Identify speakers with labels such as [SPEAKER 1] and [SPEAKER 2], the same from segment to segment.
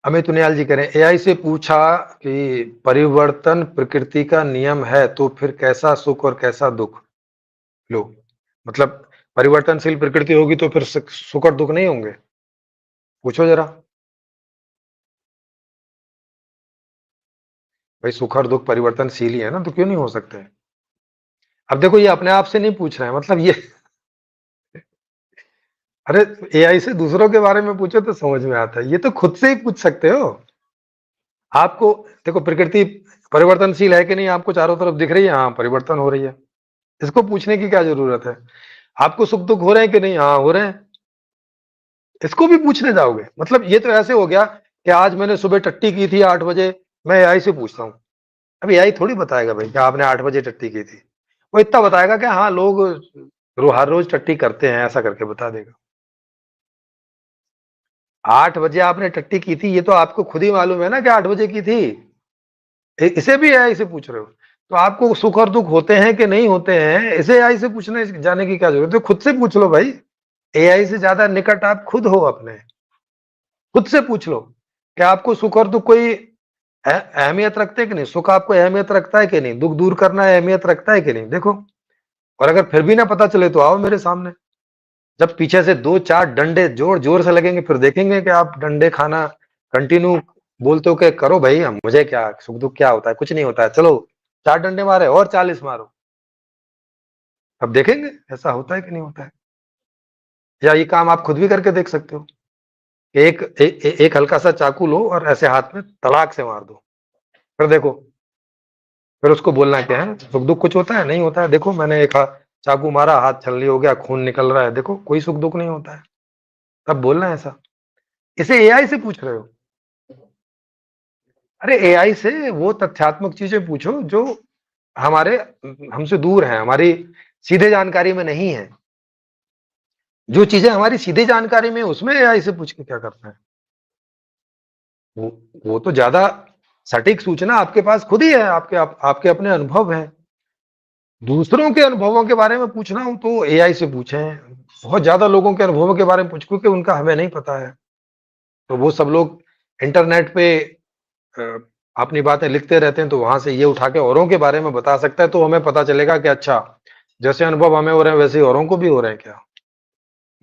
[SPEAKER 1] अमित उनियाल जी कह रहे हैं, एआई से पूछा कि परिवर्तन प्रकृति का नियम है तो फिर कैसा सुख और कैसा दुख? लो, मतलब परिवर्तनशील प्रकृति होगी तो फिर सुख और दुख नहीं होंगे? पूछो जरा। भाई सुख और दुख परिवर्तनशील ही है ना, तो क्यों नहीं हो सकते? अब देखो, ये अपने आप से नहीं पूछ रहे हैं, मतलब ये अरे एआई से दूसरों के बारे में पूछो तो समझ में आता है, ये तो खुद से ही पूछ सकते हो। आपको देखो, प्रकृति परिवर्तनशील है कि नहीं आपको चारों तरफ दिख रही है, हाँ परिवर्तन हो रही है। इसको पूछने की क्या जरूरत है? आपको सुख दुख हो रहे हैं कि नहीं, हाँ हो रहे हैं। इसको भी पूछने जाओगे? मतलब ये तो ऐसे हो गया कि आज मैंने सुबह टट्टी की थी 8 बजे, मैं एआई से पूछता हूँ। अब एआई थोड़ी बताएगा भाई कि आपने 8 बजे टट्टी की थी। वो इतना बताएगा कि हाँ लोग हर रोज टट्टी करते हैं, ऐसा करके बता देगा। 8 बजे आपने टट्टी की थी, ये तो आपको खुद ही मालूम है ना कि 8 बजे की थी। इसे भी एआई से पूछ रहे हो? तो आपको सुख और दुख होते हैं कि नहीं होते हैं, इसे एआई से पूछने जाने की क्या जरूरत है? खुद से पूछ लो भाई। एआई से ज्यादा निकट आप खुद हो अपने। खुद से पूछ लो कि आपको सुख और दुख कोई अहमियत रखते हैं कि नहीं? सुख आपको अहमियत रखता है कि नहीं? दुख दूर करना अहमियत रखता है कि नहीं? देखो। और अगर फिर भी ना पता चले तो आओ मेरे सामने। जब पीछे से 2-4 डंडे जोर जोर से लगेंगे, फिर देखेंगे कि आप डंडे खाना कंटिन्यू बोलते हो कि करो भाई, हम मुझे क्या सुख दुख क्या होता है, कुछ नहीं होता है, चलो 4 डंडे मारे और 40 मारो। अब देखेंगे ऐसा होता है कि नहीं होता है। या ये काम आप खुद भी करके देख सकते हो कि एक हल्का सा चाकू लो और ऐसे हाथ में तड़ाक से मार दो, फिर देखो। फिर उसको बोलना क्या है, सुख दुख कुछ होता है? नहीं होता है। देखो मैंने एक चाकू मारा, हाथ छलनी हो गया, खून निकल रहा है, देखो कोई सुख दुख नहीं होता है। तब बोलना है ऐसा। इसे एआई से पूछ रहे हो? अरे एआई से वो तथ्यात्मक चीजें पूछो जो हमारे हमसे दूर है, हमारी सीधे जानकारी में नहीं है। जो चीजें हमारी सीधी जानकारी में, उसमें एआई से पूछ के क्या करना है? वो वो तो ज्यादा सटीक सूचना आपके पास खुद ही है, आपके अपने अनुभव हैं। दूसरों के अनुभवों के बारे में पूछना हो तो एआई से पूछें। बहुत ज्यादा लोगों के अनुभवों के बारे में पूछ, क्योंकि उनका हमें नहीं पता है। तो वो सब लोग इंटरनेट पे अ, अपनी बातें लिखते रहते हैं, तो वहां से ये उठा के औरों के बारे में बता सकता है, तो हमें पता चलेगा कि अच्छा, जैसे अनुभव हमें हो रहे हैं वैसे ही औरों को भी हो रहे हैं क्या,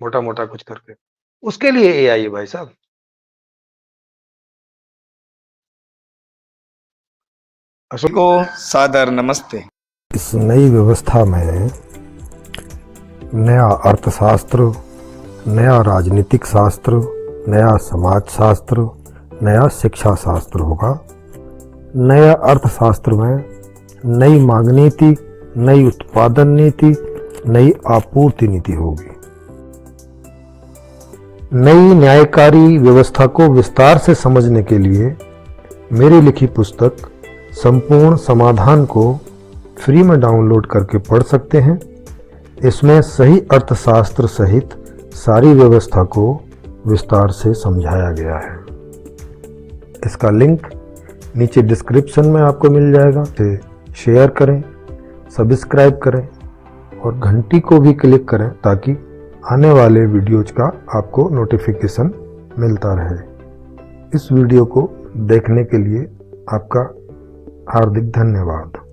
[SPEAKER 1] मोटा मोटा कुछ करके। उसके लिए एआई है भाई साहब। अशोक।
[SPEAKER 2] को सादर नमस्ते।
[SPEAKER 3] इस नई व्यवस्था में नया अर्थशास्त्र, नया राजनीतिक शास्त्र, नया समाज शास्त्र, नया शिक्षा शास्त्र होगा। नया अर्थशास्त्र में नई मांग नीति, नई उत्पादन नीति, नई आपूर्ति नीति होगी। नई न्यायकारी व्यवस्था को विस्तार से समझने के लिए मेरी लिखी पुस्तक संपूर्ण समाधान को फ्री में डाउनलोड करके पढ़ सकते हैं। इसमें सही अर्थशास्त्र सहित सारी व्यवस्था को विस्तार से समझाया गया है। इसका लिंक नीचे डिस्क्रिप्शन में आपको मिल जाएगा। इसे शेयर करें, सब्सक्राइब करें और घंटी को भी क्लिक करें ताकि आने वाले वीडियोज का आपको नोटिफिकेशन मिलता रहे। इस वीडियो को देखने के लिए आपका हार्दिक धन्यवाद।